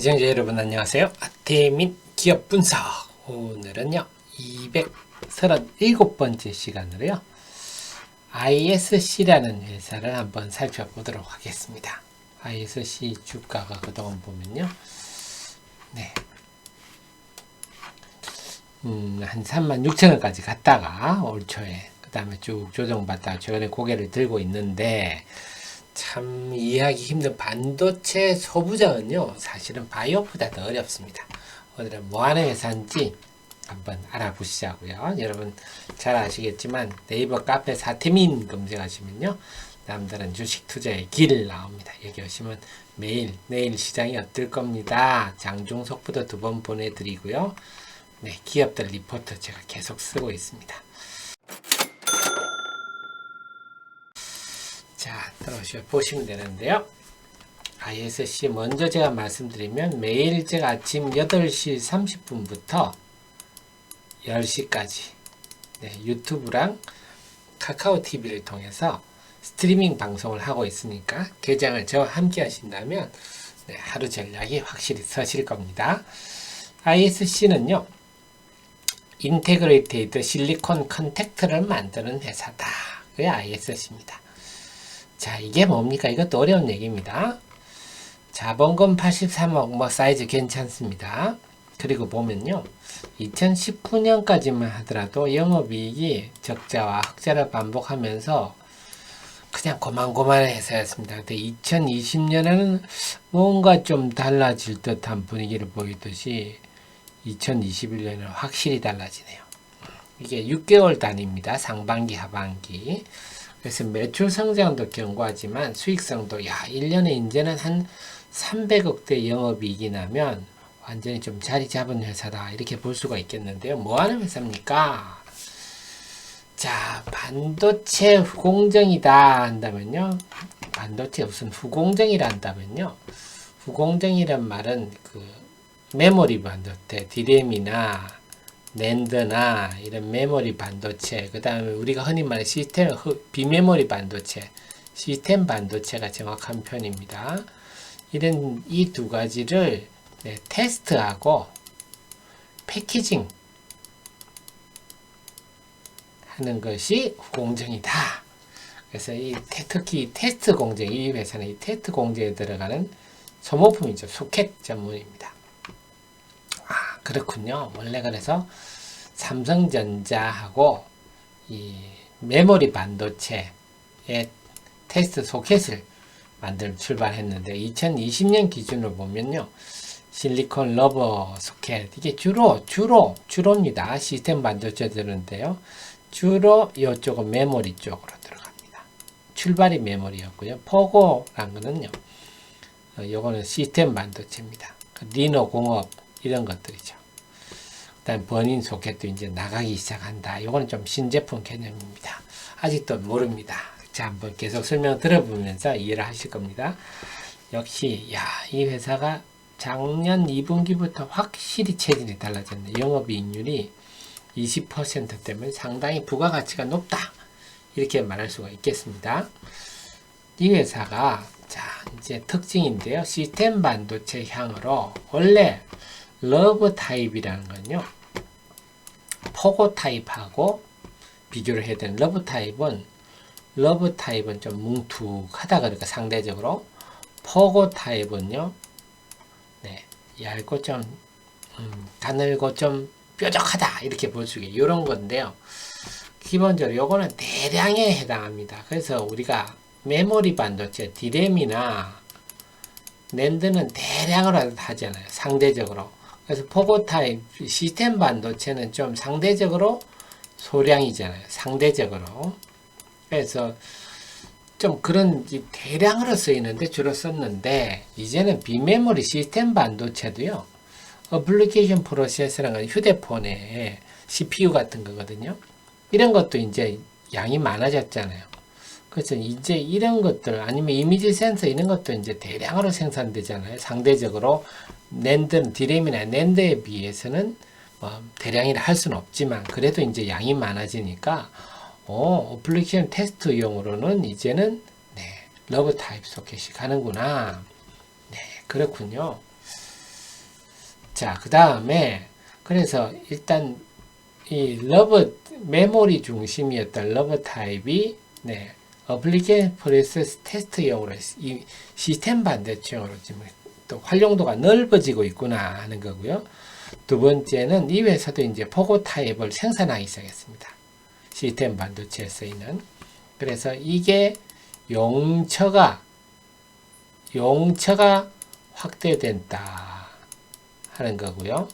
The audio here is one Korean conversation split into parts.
시청자 여러분 안녕하세요. 아태민 기업 분석. 오늘은요 237번째 시간으로요 ISC라는 회사를 한번 살펴보도록 하겠습니다. ISC 주가가 그동안 보면요 한 36,000원까지 갔다가 올 초에 그 다음에 쭉 조정받다가 최근에 고개를 들고 있는데, 참 이해하기 힘든 반도체 소부장은요 사실은 바이오보다 더 어렵습니다. 오늘은 뭐하는 회사인지 한번 알아보시자고요. 여러분 잘 아시겠지만 네이버 카페 사태민 검색하시면요 남다른 주식 투자의 길 나옵니다. 여기 오시면 매일 내일 시장이 어떨 겁니다. 장중 속보도 2번 보내드리고요. 네, 기업들 리포트 제가 계속 쓰고 있습니다. 자, 들어오시면 보시면 되는데요. ISC 먼저 제가 말씀드리면 매일 제가 아침 8시 30분부터 10시까지 유튜브랑 카카오 TV를 통해서 스트리밍 방송을 하고 있으니까 계정을 저와 함께 하신다면 하루 전략이 확실히 서실 겁니다. ISC는요 인테그레이티드 실리콘 컨택터를 만드는 회사다. 그게 ISC입니다. 자, 이게 뭡니까? 이것도 어려운 얘기입니다. 자본금 83억, 사이즈 괜찮습니다. 그리고 보면요, 2019년까지만 하더라도 영업이익이 적자와 흑자를 반복하면서 그냥 고만고만한 회사였습니다. 근데 2020년에는 뭔가 좀 달라질 듯한 분위기를 보이듯이 2021년에는 확실히 달라지네요. 이게 6개월 단위입니다. 상반기, 하반기. 그래서 매출 성장도 견고하지만 수익성도 1년에 이제는 한 300억대 영업이익이 나면 완전히 좀 자리 잡은 회사다 이렇게 볼 수가 있겠는데요. 뭐 하는 회사입니까? 자, 반도체 후공정이다 한다면요. 반도체 무슨 후공정이라 한다면요. 후공정이란 말은 그 메모리 반도체, 디램이나 낸드나 이런 메모리 반도체, 그 다음에 우리가 흔히 말하는 시스템, 비메모리 반도체, 시스템 반도체가 정확한 표현입니다. 이런 이 두 가지를 테스트하고 패키징 하는 것이 후공정이다. 그래서 특히 테스트 공정, 이 회사는 이 테스트 공정에 들어가는 소모품이죠. 소켓 전문입니다. 그렇군요. 원래 그래서 삼성전자하고 이 메모리 반도체의 테스트 소켓을 만들 출발했는데 2020년 기준으로 보면요. 실리콘 러버 소켓, 이게 주로입니다. 시스템 반도체들인데요. 주로 이쪽은 메모리 쪽으로 들어갑니다. 출발이 메모리였고요. 포고란 거는요. 요거는 시스템 반도체입니다. 리노 공업 이런 것들이죠. 그다음 버닌 소켓도 이제 나가기 시작한다. 요거는 좀 신제품 개념입니다. 아직도 모릅니다. 자, 한번 계속 설명 들어보면서 이해를 하실 겁니다. 역시 이 회사가 작년 2분기부터 확실히 체질이 달라졌네. 영업이익률이 20% 때문에 상당히 부가가치가 높다. 이렇게 말할 수가 있겠습니다. 이 회사가 자, 이제 특징인데요. 시스템 반도체 향으로 원래 러브 타입이라는 건요. 포고 타입하고 비교를 해야 되는 러브 타입은 좀 뭉툭하다 그러니까 상대적으로 포고 타입은요. 얇고 좀 가늘고 좀 뾰족하다 이렇게 볼 수 있게 이런 건데요. 기본적으로 요거는 대량에 해당합니다. 그래서 우리가 메모리 반도체, 디램이나 낸드는 대량으로 하잖아요. 상대적으로. 그래서 포고 타입 시스템 반도체는 좀 상대적으로 소량이잖아요. 상대적으로. 그래서 좀 그런 대량으로 쓰이는데 주로 썼는데 이제는 비메모리 시스템 반도체도요. 어플리케이션 프로세서라는 휴대폰의 CPU 같은 거거든요. 이런 것도 이제 양이 많아졌잖아요. 그래서 이제 이런 것들 아니면 이미지 센서 이런 것도 이제 대량으로 생산되잖아요. 상대적으로 낸드, 디램이나 낸드에 비해서는 대량이라 할 수는 없지만 그래도 이제 양이 많아지니까 어플리케이션 테스트용으로는 이제는 러브 타입 소켓이 가는구나. 네, 그렇군요. 자, 그 다음에 그래서 일단 이 메모리 중심이었던 러브 타입이 네, 어플리케이션 프로세스 테스트용으로 이 시스템 반도체용으로 지금 또 활용도가 넓어지고 있구나 하는 거고요. 두 번째는 이 회사도 이제 포고 타입을 생산하기 시작했습니다. 시스템 반도체에 쓰이는. 그래서 이게 용처가 확대된다 하는 거고요.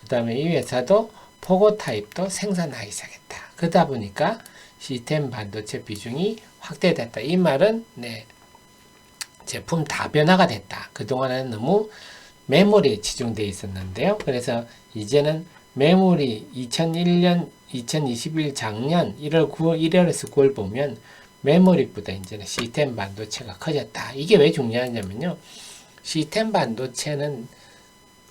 그 다음에 이 회사도 포고 타입도 생산하기 시작했다. 그러다 보니까 시스템 반도체 비중이 확대됐다. 이 말은 네, 제품 다변화가 됐다. 그동안은 너무 메모리에 치중되어 있었는데요. 그래서 이제는 메모리 2021 작년 1월에서 9월 보면 메모리보다 이제는 시스템 반도체가 커졌다. 이게 왜 중요하냐면요. 시스템 반도체는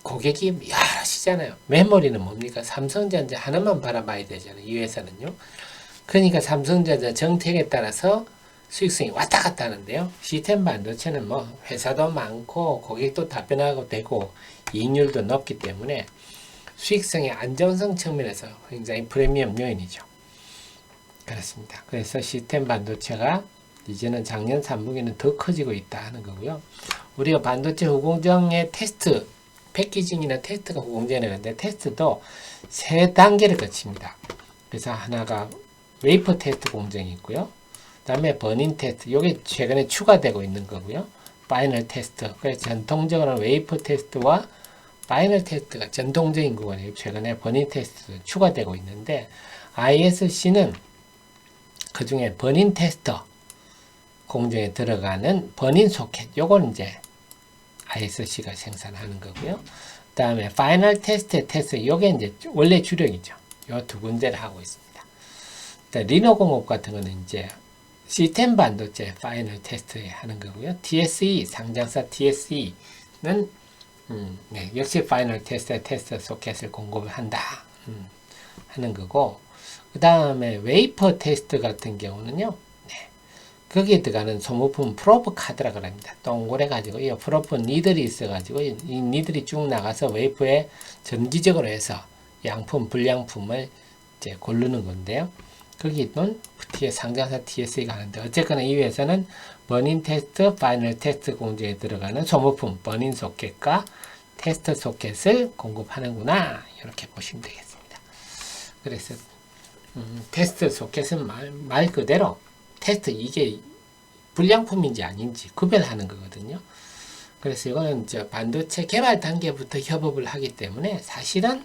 고객이 여럿이잖아요. 메모리는 뭡니까? 삼성전자 하나만 바라봐야 되잖아요. 이 회사는요. 그러니까 삼성전자 정책에 따라서 수익성이 왔다 갔다 하는데요. 시스템 반도체는 뭐 회사도 많고 고객도 다변화하고 되고 이익률도 높기 때문에 수익성의 안정성 측면에서 굉장히 프리미엄 요인이죠. 그렇습니다. 그래서 시스템 반도체가 이제는 작년 3분기는 더 커지고 있다 하는 거고요. 우리가 반도체 후공정의 테스트, 패키징이나 테스트가 후공정이라는데 테스트도 세 단계를 거칩니다. 그래서 하나가 웨이퍼 테스트 공정이 있고요. 그 다음에 버닝 테스트, 이게 최근에 추가되고 있는 거고요. 파이널 테스트, 그래서 전통적으로 웨이퍼 테스트와 파이널 테스트가 전통적인 거고요. 최근에 버닝 테스트 추가되고 있는데 ISC는 그 중에 버닝 테스터 공정에 들어가는 버닝 소켓, 요건 이제 ISC가 생산하는 거고요. 그 다음에 파이널 테스트, 요게 이제 원래 주력이죠. 요 두 군데를 하고 있습니다. 리노공업 같은 거는 이제 시스템 반도체 파이널 테스트 하는 거고요. TSE, 상장사 TSE는 네, 역시 파이널 테스트 소켓을 공급을 한다 하는 거고, 그 다음에 웨이퍼 테스트 같은 경우는요, 네, 거기에 들어가는 소모품 프로브 카드라고 합니다. 동그래 가지고 이 프로브 니들이 있어가지고 이 니들이 쭉 나가서 웨이퍼에 전기적으로 해서 양품 불량품을 이제 고르는 건데요. 거기는 상장사 TSE가 하는데 어쨌거나 이 회사는 버닝 테스트, 파이널 테스트 공정에 들어가는 소모품 버닝 소켓과 테스트 소켓을 공급하는구나, 이렇게 보시면 되겠습니다. 그래서 테스트 소켓은 말 그대로 테스트, 이게 불량품인지 아닌지 구별하는 거거든요. 그래서 이거는 이제 반도체 개발 단계부터 협업을 하기 때문에 사실은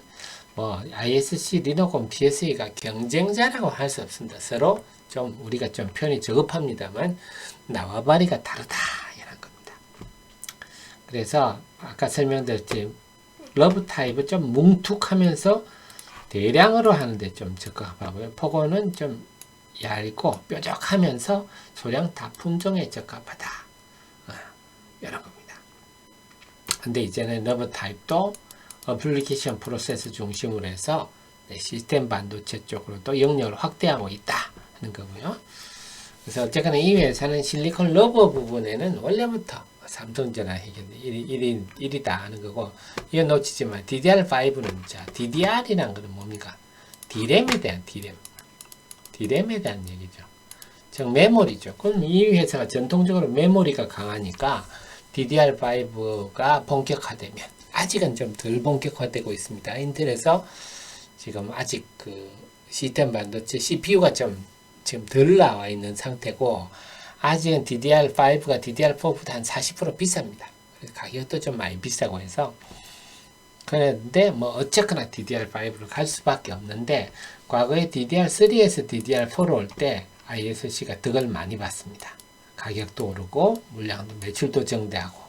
뭐 ISC, 리노콤, TSE가 경쟁자라고 할 수 없습니다. 서로 좀 우리가 좀 표현이 저급합니다만 나와바리가 다르다 이런 겁니다. 그래서 아까 설명드렸지 러브 타입은 좀 뭉툭하면서 대량으로 하는데 좀 적합하고요. 포고는 좀 얇고 뾰족하면서 소량 다품종에 적합하다. 이런 겁니다. 근데 이제는 러브 타입도 어플리케이션 프로세스 중심으로 해서 시스템 반도체 쪽으로 또 영역을 확대하고 있다 하는 거고요. 그래서 어쨌거나 이 회사는 실리콘 러버 부분에는 원래부터 삼성전자 1위다 하는 거고, 이거 놓치지 마. DDR5는 자, DDR이란 거는 뭡니까? D램에 대한 D램에 대한 얘기죠. 즉 메모리죠. 그럼 이 회사가 전통적으로 메모리가 강하니까 DDR5가 본격화되면, 아직은 좀 덜 본격화되고 있습니다. 인텔에서 지금 아직 그 시스템 반도체 CPU가 좀 지금 덜 나와 있는 상태고, 아직은 DDR5가 DDR4보다 한 40% 비쌉니다. 그래서 가격도 좀 많이 비싸고 해서, 그런데 뭐 어쨌거나 DDR5로 갈 수밖에 없는데, 과거에 DDR3에서 DDR4로 올 때 ISC가 덕을 많이 받습니다. 가격도 오르고 물량도 매출도 증대하고.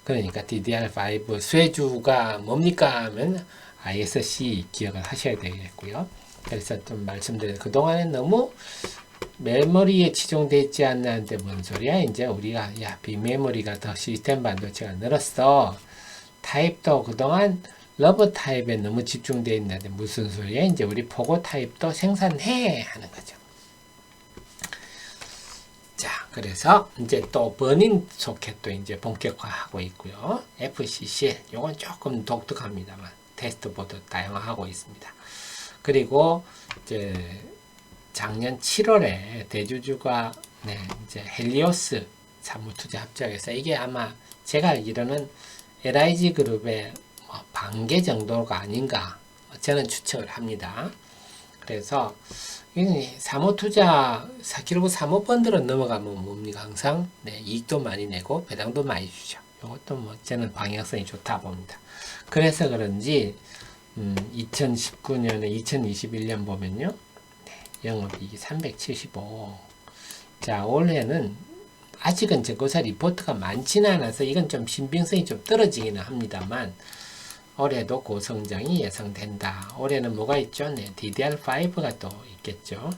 그러니까 DDR5 쇠주가 뭡니까 하면 ISC 기억을 하셔야 되겠고요. 그래서 좀 말씀드려요. 그동안에 너무 메모리에 치중되어 있지 않나는데 뭔 소리야? 이제 우리가 비메모리가 더 시스템 반도체가 늘었어. 타입도 그동안 러브 타입에 너무 집중되어 있는데 무슨 소리야? 이제 우리 포고 타입도 생산해 하는 거죠. 자, 그래서 이제 또 버닝 소켓도 이제 본격화하고 있고요. FCC 요건 조금 독특합니다만 테스트보드 다양화하고 있습니다. 그리고 이제 작년 7월에 대주주가 이제 헬리오스 사무투자 합작해서 이게 아마 제가 알기로는 LIG 그룹의 반개 정도가 아닌가 저는 추측을 합니다. 그래서 사모투자 그리고 사모펀드로 넘어가면 뭡니까 항상 이익도 많이 내고 배당도 많이 주죠. 이것도 저는 방향성이 좋다 봅니다. 그래서 그런지 2019년에 2021년 보면요, 영업이익이 375. 자, 올해는 아직은 증거사 리포트가 많지는 않아서 이건 좀 신빙성이 좀 떨어지기는 합니다만 올해도 고성장이 예상된다. 올해는 뭐가 있죠? DDR5가 또 있겠죠.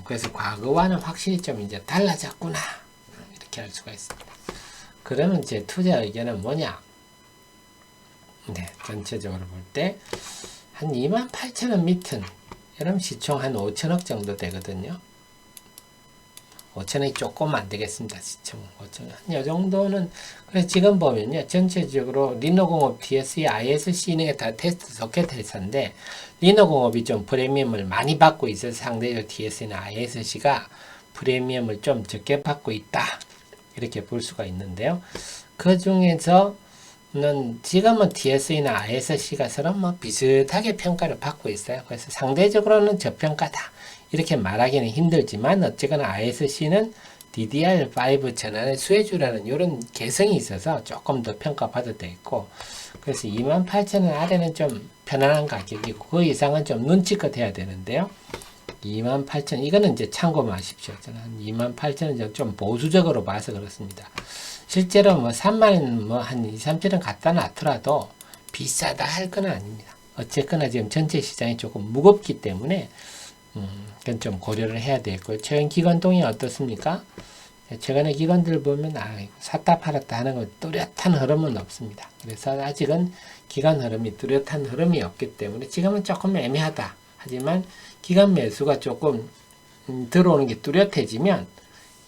그래서 과거와는 확실히 좀 이제 달라졌구나. 이렇게 할 수가 있습니다. 그러면 제 투자 의견은 뭐냐? 전체적으로 볼 때 한 28,000원 밑은 여러분 시총 한 5천억 정도 되거든요. 5천원이 조금 안 되겠습니다. 시총 5천원. 이 정도는, 그래서 지금 보면요. 전체적으로 리노공업 DSE, ISC 이런 게 다 테스트 소켓 회사인데, 리노공업이 좀 프리미엄을 많이 받고 있어서 상대적으로 DSE나 ISC가 프리미엄을 좀 적게 받고 있다. 이렇게 볼 수가 있는데요. 그 중에서는 지금은 DSE나 ISC가 서로 비슷하게 평가를 받고 있어요. 그래서 상대적으로는 저평가다. 이렇게 말하기는 힘들지만 어쨌거나 ISC는 DDR5 전환의 수혜주라는 이런 개성이 있어서 조금 더 평가받을 때 있고, 그래서 28,000원 아래는 좀 편안한 가격이고 그 이상은 좀 눈치껏 해야 되는데요. 28,000원 이거는 이제 참고 마십시오. 저는 28,000원 좀 보수적으로 봐서 그렇습니다. 실제로 3만원 한 2, 3천원 갖다 놨더라도 비싸다 할 건 아닙니다. 어쨌거나 지금 전체 시장이 조금 무겁기 때문에 그건 좀 고려를 해야 되겠고요. 최근 기관동이 어떻습니까? 최근에 기관들 보면 샀다 팔았다 하는 건 뚜렷한 흐름은 없습니다. 그래서 아직은 기관 흐름이 뚜렷한 흐름이 없기 때문에 지금은 조금 애매하다. 하지만 기관 매수가 조금 들어오는 게 뚜렷해지면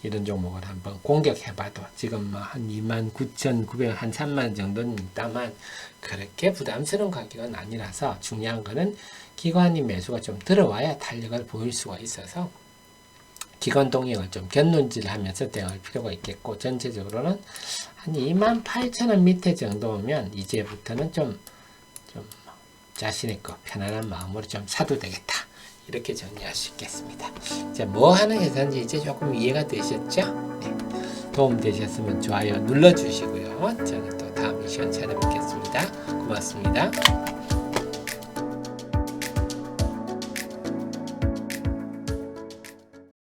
이런 종목을 한번 공격해봐도 지금 한 29,900, 한 3만 정도는 있다만 그렇게 부담스러운 가격은 아니라서 중요한 거는 기관이 매수가 좀 들어와야 탄력을 보일 수가 있어서 기관 동력을 좀 견눈질하면서 대응할 필요가 있겠고, 전체적으로는 한 28,000원 밑에 정도 오면 이제부터는 좀 자신의 거 편안한 마음으로 좀 사도 되겠다. 이렇게 정리할 수 있겠습니다. 자, 뭐 하는 회사인지 이제 조금 이해가 되셨죠? 도움 되셨으면 좋아요 눌러주시고요. 저는 또 다음 시간 찾아뵙겠습니다. 고맙습니다.